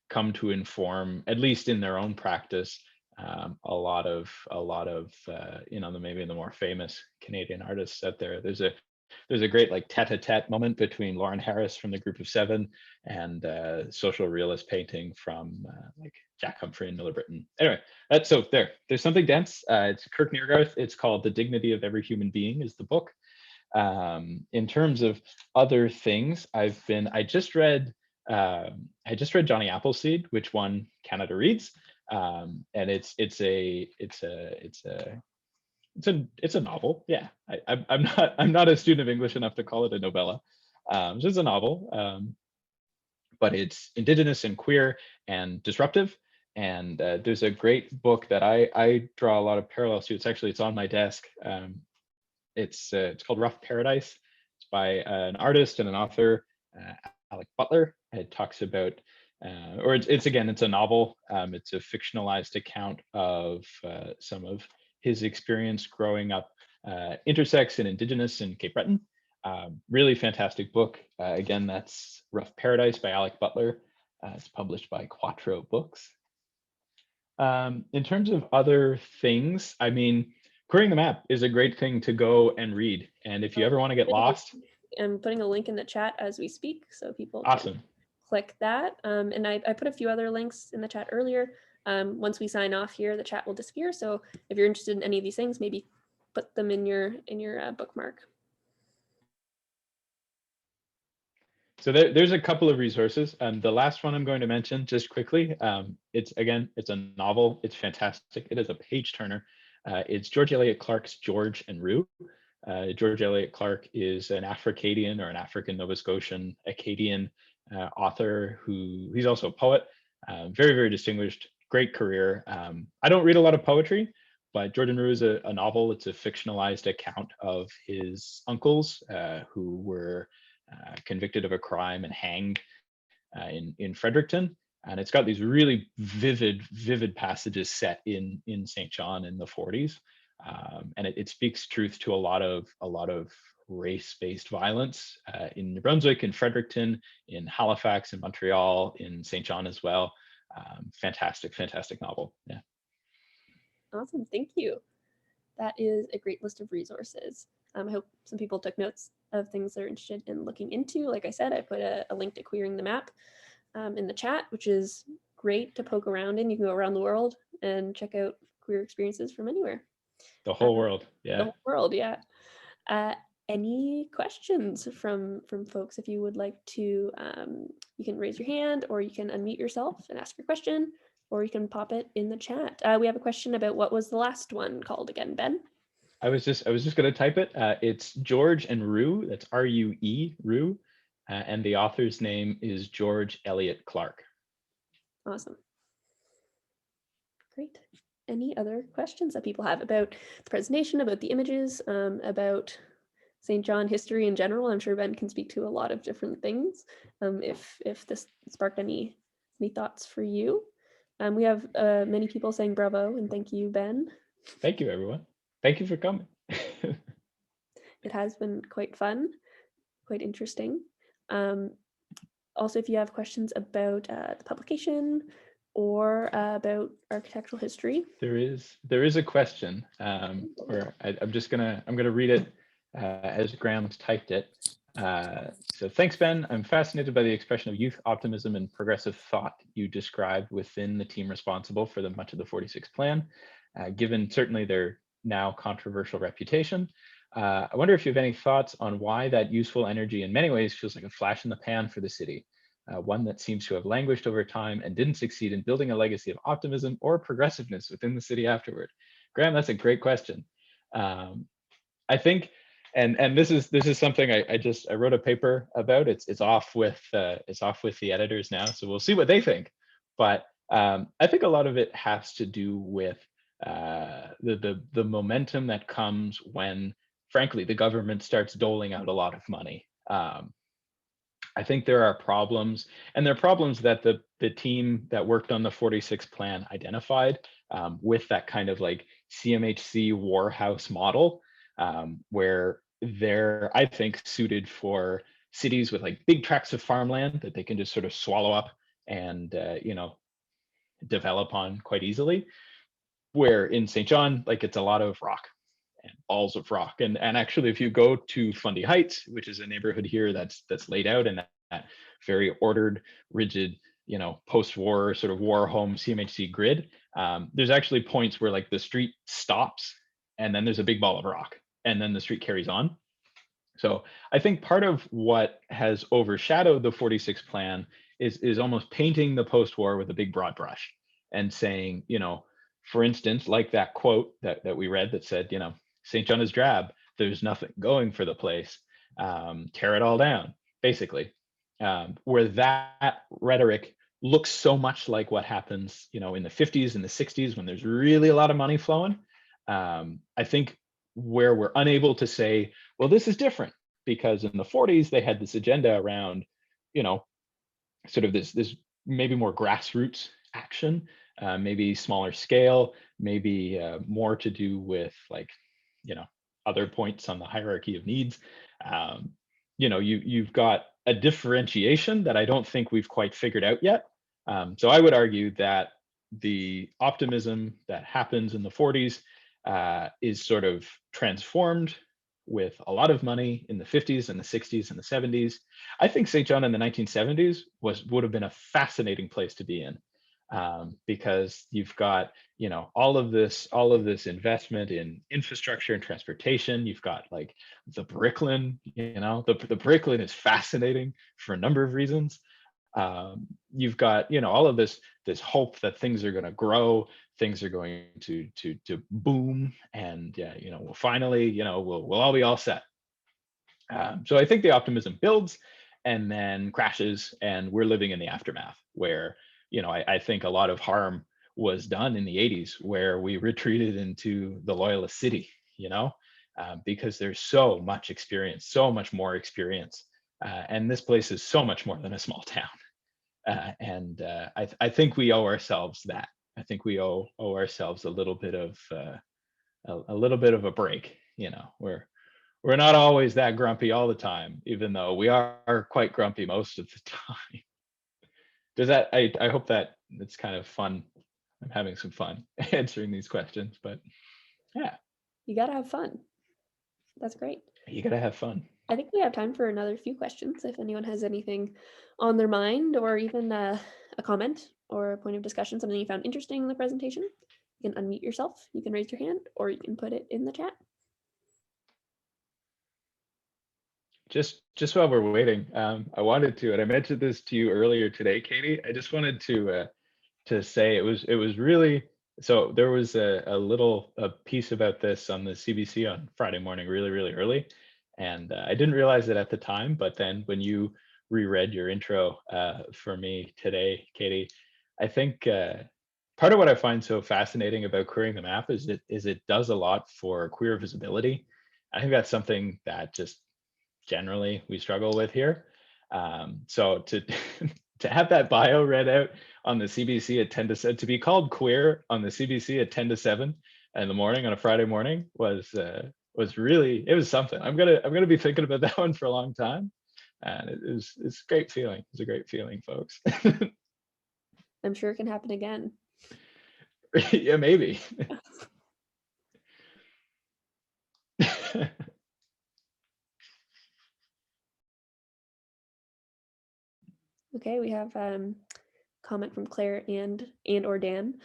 come to inform, at least in their own practice, a lot of maybe the more famous Canadian artists out there. There's a great like tete-a-tete moment between Lauren Harris from the Group of Seven and social realist painting from like Jack Humphrey and Miller Britton. Anyway, there's something dense. It's Kirk Neergarth. It's called The Dignity of Every Human Being is the book. In terms of other things, I just read Johnny Appleseed, which won Canada Reads, and it's a novel. Yeah, I'm not a student of English enough to call it a novella. So it's a novel, but it's Indigenous and queer and disruptive. And there's a great book that I draw a lot of parallels to. It's on my desk. It's called Rough Paradise. It's by an artist and an author, Alec Butler. It talks about, it's a novel. It's a fictionalized account of some of his experience growing up intersex and Indigenous in Cape Breton. Really fantastic book. Again, that's Rough Paradise by Alec Butler. It's published by Quattro Books. In terms of other things, I mean, Querying the Map is a great thing to go and read. And if you ever want to get lost, I'm putting a link in the chat as we speak, so people awesome. Click that. And I put a few other links in the chat earlier. Once we sign off here, the chat will disappear. So if you're interested in any of these things, maybe put them in your bookmark. So there's a couple of resources. The last one I'm going to mention just quickly, it's a novel. It's fantastic. It is a page turner. It's George Eliot Clarke's George and Rue. George Eliot Clarke is an Africadian or an African Nova Scotian Acadian author he's also a poet, very, very distinguished, great career. I don't read a lot of poetry, but George and Rue is a novel. It's a fictionalized account of his uncles who were convicted of a crime and hanged in Fredericton. And it's got these really vivid passages set in St. John in the 40s. And it speaks truth to a lot of race-based violence in New Brunswick, in Fredericton, in Halifax, in Montreal, in St. John as well. Fantastic novel. Yeah. Awesome, thank you. That is a great list of resources. I hope some people took notes of things they're interested in looking into. Like I said, I put a link to Queering the Map in the chat, which is great to poke around in. You can go around the world and check out queer experiences from anywhere. The whole world, The yeah. whole world, yeah. Any questions from folks? If you would like to, you can raise your hand, or you can unmute yourself and ask your question, or you can pop it in the chat. We have a question about what was the last one called again, Ben? I was just going to type it. It's George and Rue. That's R-U-E, Rue. And the author's name is George Eliot Clarke. Awesome. Great. Any other questions that people have about the presentation, about the images, about St. John history in general? I'm sure Ben can speak to a lot of different things. If this sparked any thoughts for you. We have many people saying bravo and thank you, Ben. Thank you, everyone. Thank you for coming. It has been quite fun, quite interesting. Also, if you have questions about the publication or about architectural history. There is a question where I'm gonna read it as Graham's typed it. So thanks, Ben. I'm fascinated by the expression of youth optimism and progressive thought you described within the team responsible for much of the 46 plan, given certainly their now controversial reputation. I wonder if you have any thoughts on why that useful energy in many ways feels like a flash in the pan for the city, one that seems to have languished over time and didn't succeed in building a legacy of optimism or progressiveness within the city afterward. Graham, that's a great question. I think, and this is something I wrote a paper about. It's off with the editors now, so we'll see what they think. But I think a lot of it has to do with the momentum that comes when, frankly, the government starts doling out a lot of money. I think there are problems, and there are problems that the team that worked on the 46 plan identified with that kind of like CMHC warhouse model, where they're, I think, suited for cities with like big tracts of farmland that they can just sort of swallow up and develop on quite easily. Where in St. John, like it's a lot of rock and balls of rock. And actually, if you go to Fundy Heights, which is a neighborhood here that's laid out in that very ordered, rigid, post-war sort of war home CMHC grid, there's actually points where like the street stops and then there's a big ball of rock and then the street carries on. So I think part of what has overshadowed the 46 plan is almost painting the post-war with a big broad brush and saying, for instance, like that quote that we read that said, St. John is drab, there's nothing going for the place, tear it all down, basically, where that rhetoric looks so much like what happens, in the 50s and the 60s when there's really a lot of money flowing. I think where we're unable to say, well, this is different, because in the 40s, they had this agenda around, sort of this maybe more grassroots action, maybe smaller scale, maybe more to do with like, other points on the hierarchy of needs. You've got a differentiation that I don't think we've quite figured out yet. So I would argue that the optimism that happens in the 40s is sort of transformed with a lot of money in the 50s and the 60s and the 70s. I think St. John in the 1970s would have been a fascinating place to be in, because you've got all of this investment in infrastructure and transportation. You've got like the Bricklin. The Bricklin is fascinating for a number of reasons. You've got all of this hope that things are going to grow, things are going to boom, and finally we'll all be all set. So I think the optimism builds and then crashes, and we're living in the aftermath where I think a lot of harm was done in the 80s, where we retreated into the Loyalist city, because there's so much experience, so much more experience. And this place is so much more than a small town. I think we owe ourselves that. I think we owe ourselves a little bit of a break. We're not always that grumpy all the time, even though we are quite grumpy most of the time. Does that? I hope that it's kind of fun I'm having some fun answering these questions, but yeah, You gotta have fun. That's great. you gotta have fun. I think we have time for another few questions. If anyone has anything on their mind, or even a comment or a point of discussion, something you found interesting in the presentation, you can unmute yourself, you can raise your hand, or you can put it in the chat. Just while we're waiting, I wanted to, and I mentioned this to you earlier today, Katie. I just wanted to say it was really, so there was a piece about this on the CBC on Friday morning, really early, and I didn't realize it at the time, but then when you reread your intro for me today, Katie, I think part of what I find so fascinating about querying the map is it does a lot for queer visibility. I think that's something that just generally we struggle with here. So to to have that bio read out on the CBC at 10 to 7, to be called queer on the CBC at 10 to 7 in the morning on a Friday morning was really, it was something. I'm gonna be thinking about that one for a long time, and it's a great feeling. It's a great feeling, folks. I'm sure it can happen again. Yeah, maybe. Okay, we have comment from Claire and or Dan.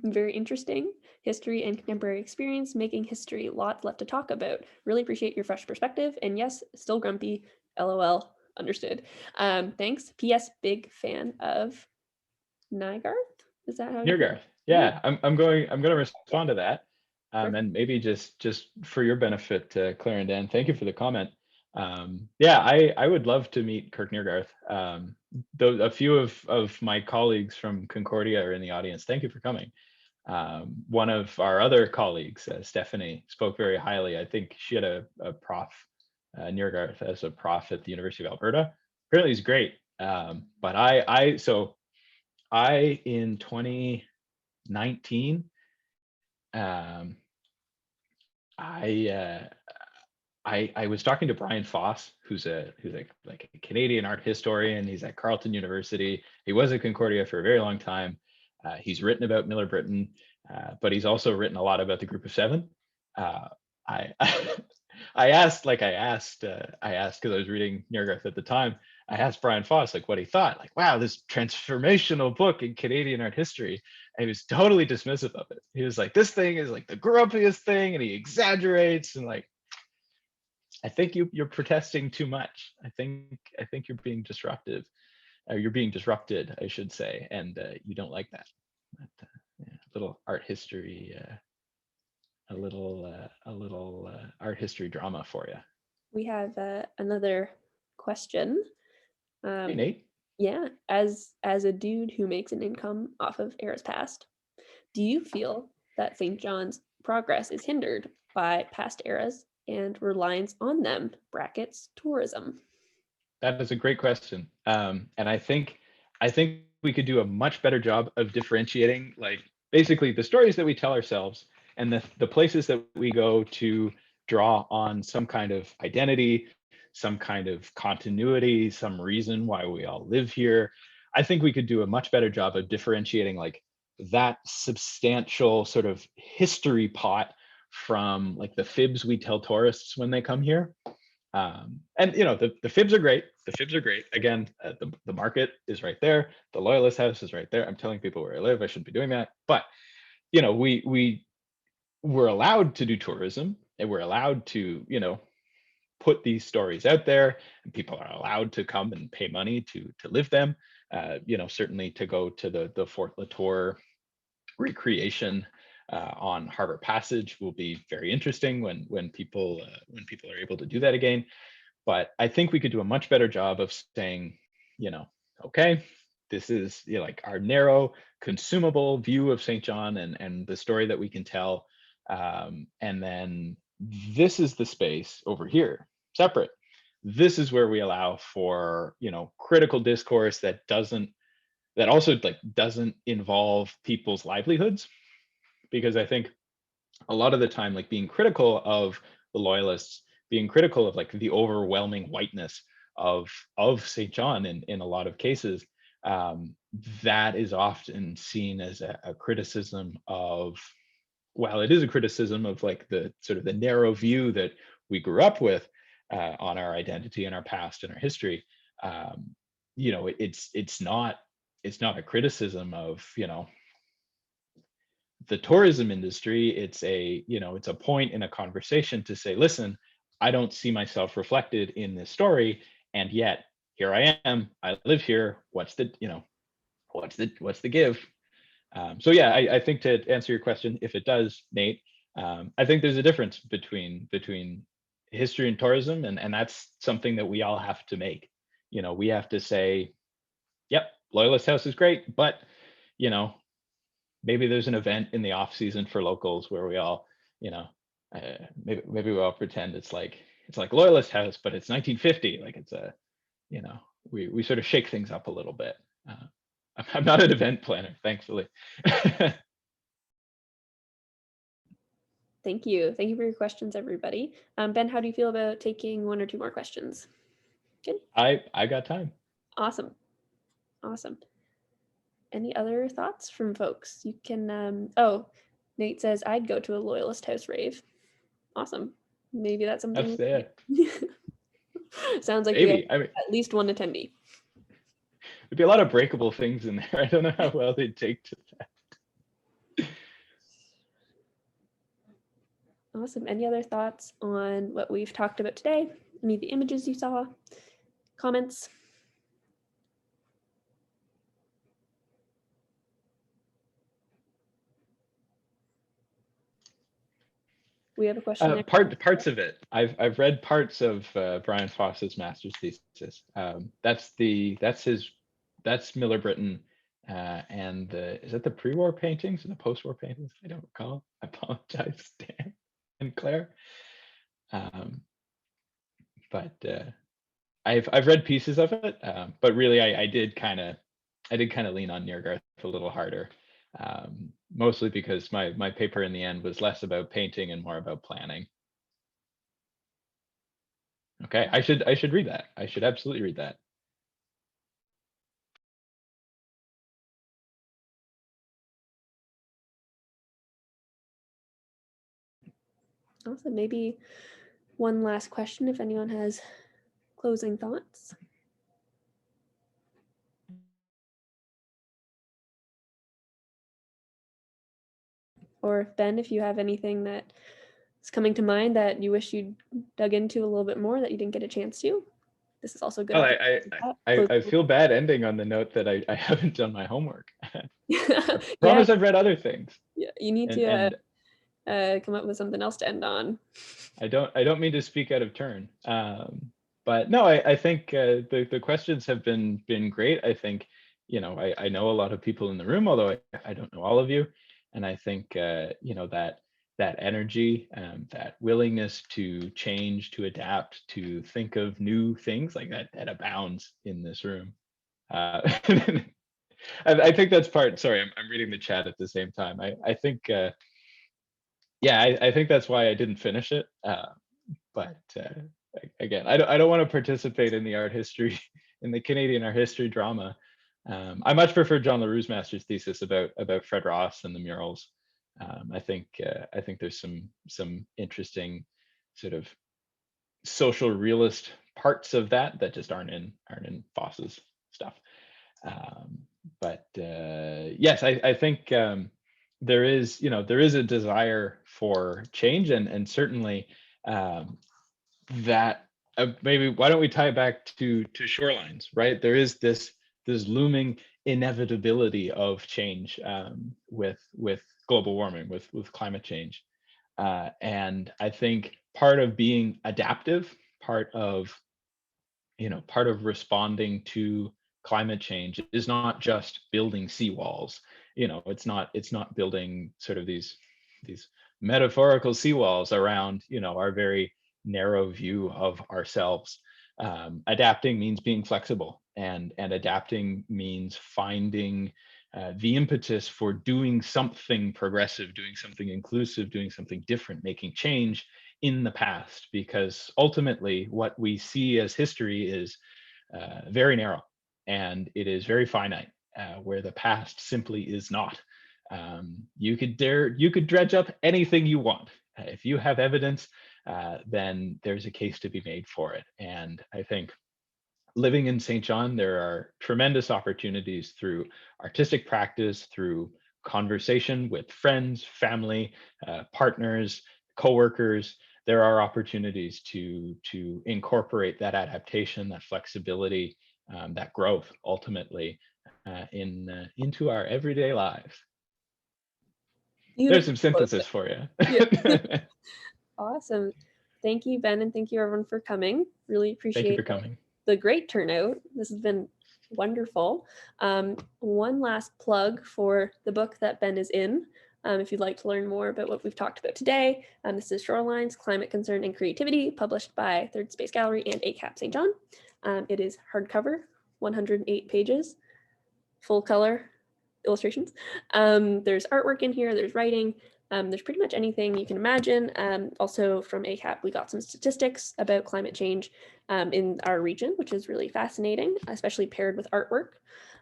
Very interesting. History and contemporary experience, making history, lots left to talk about. Really appreciate your fresh perspective. And yes, still grumpy. LOL. Understood. Thanks. P.S. Big fan of Nygarth. Is that how you? Nirgarth. Yeah, I'm gonna respond to that. Perfect. And maybe just for your benefit, Claire and Dan, thank you for the comment. Yeah, I would love to meet Kirk Nirgarth. Though a few of my colleagues from Concordia are in the audience. Thank you for coming. One of our other colleagues, Stephanie, spoke very highly. I think she had a prof, Nirgarth, as a prof at the University of Alberta. Apparently he's great. But I in 2019, I was talking to Brian Foss, who's like a Canadian art historian. He's at Carleton University. He was at Concordia for a very long time. He's written about Miller Britain, but he's also written a lot about the Group of Seven. I I asked because I was reading Nirgarth at the time. I asked Brian Foss like what he thought. Like, wow, this transformational book in Canadian art history. And he was totally dismissive of it. He was like, this thing is like the grumpiest thing, and he exaggerates, and like, I think you're protesting too much. I think you're being disruptive, or you're being disrupted, I should say, and you don't like that. But, yeah, a little art history, a little art history drama for you. We have another question. Hey, Nate. Yeah, as a dude who makes an income off of eras past, do you feel that St. John's progress is hindered by past eras and reliance on them, brackets, tourism? That is a great question. And I think we could do a much better job of differentiating, like, basically the stories that we tell ourselves and the places that we go to draw on some kind of identity, some kind of continuity, some reason why we all live here. I think we could do a much better job of differentiating like that substantial sort of history pot from like the fibs we tell tourists when they come here. And you know, the fibs are great. The fibs are great. Again, the market is right there. The Loyalist house is right there. I'm telling people where I live. I shouldn't be doing that. But you know, we're allowed to do tourism, and we're allowed to, you know, put these stories out there, and people are allowed to come and pay money to live them. You know, certainly to go to the Fort Latour recreation on Harbor Passage will be very interesting when people are able to do that again. But I think we could do a much better job of saying, you know, okay, this is, you know, like our narrow consumable view of St. John and the story that we can tell, and then this is the space over here, separate. This is where we allow for, you know, critical discourse that also like doesn't involve people's livelihoods. Because I think a lot of the time, like being critical of the Loyalists, being critical of like the overwhelming whiteness of St. John in a lot of cases, that is often seen as a criticism of, well, it is a criticism of like the sort of the narrow view that we grew up with on our identity and our past and our history. You know, it's not a criticism of, you know, the tourism industry. It's a, you know, it's a point in a conversation to say, listen, I don't see myself reflected in this story, and yet here I am. I live here. What's the, you know, what's the give? So yeah, I think to answer your question, if it does, Nate, I think there's a difference between history and tourism, and that's something that we all have to make. You know, we have to say, yep, Loyalist House is great, but you know, maybe there's an event in the off season for locals where we all, you know, maybe we all pretend it's like Loyalist House, but it's 1950. Like it's a, you know, we sort of shake things up a little bit. I'm not an event planner, thankfully. Thank you. Thank you for your questions, everybody. Ben, how do you feel about taking one or two more questions? Good. I got time. Awesome. Awesome. Any other thoughts from folks? You can, oh, Nate says, I'd go to a Loyalist House rave. Awesome. Maybe that's something. That's there. Sounds like Maybe. we have I mean, at least one attendee. there'd be a lot of breakable things in there. I don't know how well they'd take to that. Awesome. Any other thoughts on what we've talked about today? Any of the images you saw? Comments? We have a question there. Parts of it. I've read parts of Brian Foss's master's thesis. That's Miller Britton, and is that the pre-war paintings or the post-war paintings? I don't recall. I apologize, Dan and Claire. But I've read pieces of it, but really I did kind of lean on Neergarth a little harder. Mostly because my paper in the end was less about painting and more about planning. Okay, I should read that. I should absolutely read that. Awesome. Maybe one last question if anyone has closing thoughts. Or Ben, if you have anything that is coming to mind that you wish you'd dug into a little bit more that you didn't get a chance to, this is also good. Well, I feel bad ending on the note that I haven't done my homework. I promise I've read other things. Yeah, you need to come up with something else to end on. I don't mean to speak out of turn, but no, I think the questions have been great. I think, you know, I know a lot of people in the room, although I don't know all of you, and I think you know, that energy, that willingness to change, to adapt, to think of new things, like that abounds in this room. I think that's part. Sorry, I'm reading the chat at the same time. I think. Yeah, I think that's why I didn't finish it. But again, I don't want to participate in the art history, in the Canadian art history drama. I much prefer John LaRue's master's thesis about Fred Ross and the murals. I think there's some interesting sort of social realist parts of that just aren't in Foss's stuff. But yes, I think there is a desire for change, and certainly that maybe why don't we tie it back to shorelines, right? There is this looming inevitability of change with global warming, with climate change, and I think part of being adaptive, part of responding to climate change is not just building seawalls. You know, it's not building sort of these metaphorical seawalls around, you know, our very narrow view of ourselves. Adapting means being flexible, and adapting means finding the impetus for doing something progressive, doing something inclusive, doing something different, making change in the past, because ultimately what we see as history is very narrow. and it is very finite, where the past simply is not. You could dredge up anything you want. If you have evidence, then there's a case to be made for it. And I think living in St. John, there are tremendous opportunities through artistic practice, through conversation with friends, family, partners, coworkers. There are opportunities to incorporate that adaptation, that flexibility, that growth ultimately into our everyday lives. There's some synthesis for you. Yeah. Awesome. Thank you, Ben, and thank you everyone for coming. Really appreciate Thank you for coming. the great turnout. This has been wonderful. One last plug for the book that Ben is in. If you'd like to learn more about what we've talked about today, this is Shorelines, Climate Concern and Creativity, published by Third Space Gallery and ACAP St. John. It is hardcover, 108 pages, full color illustrations. There's artwork in here, there's writing, there's pretty much anything you can imagine. Also from ACAP, we got some statistics about climate change in our region, which is really fascinating, especially paired with artwork.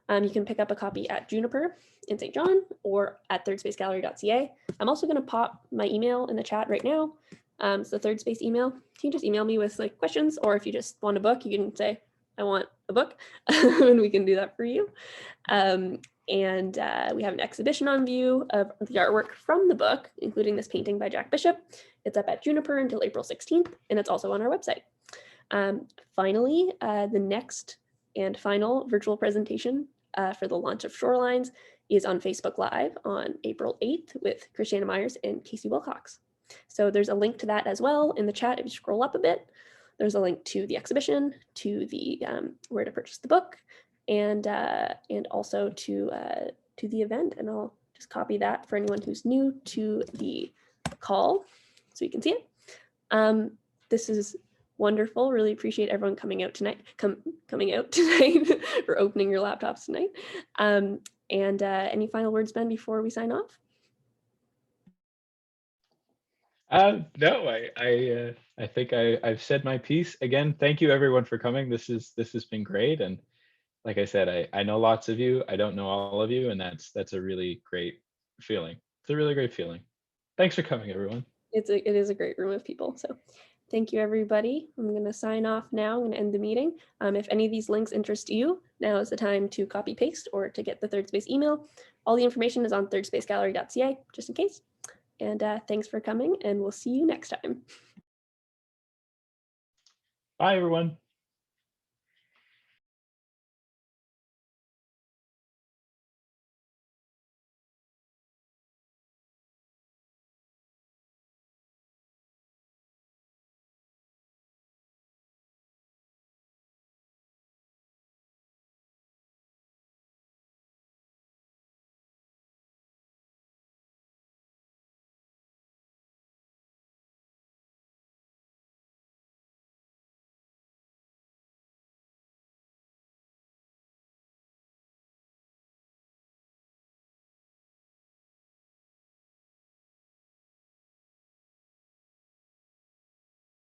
You can pick up a copy at Juniper in St. John or at thirdspacegallery.ca. I'm also going to pop my email in the chat right now. It's the Third Space email. You can just email me with like questions, or if you just want a book, you can say, I want a book, and we can do that for you. And we have an exhibition on view of the artwork from the book, including this painting by Jack Bishop. It's up at Juniper until April 16th, and it's also on our website. Finally, the next and final virtual presentation for the launch of Shorelines is on Facebook Live on April 8th with Christiana Myers and Casey Wilcox. So there's a link to that as well in the chat. If you scroll up a bit, there's a link to the exhibition, to the where to purchase the book, and also to the event. And I'll just copy that for anyone who's new to the call so you can see it. This is wonderful. Really appreciate everyone coming out tonight, coming out tonight or opening your laptops tonight. Any final words, Ben, before we sign off? No, I think I've said my piece. Again, thank you everyone for coming. This has been great. And like I said, I know lots of you. I don't know all of you, and that's a really great feeling. It's a really great feeling. Thanks for coming, everyone. It is a great room of people. So thank you, everybody. I'm going to sign off now. I'm going to end the meeting. If any of these links interest you, now is the time to copy paste or to get the Third Space email. All the information is on thirdspacegallery.ca, just in case. And thanks for coming, and we'll see you next time. Bye, everyone.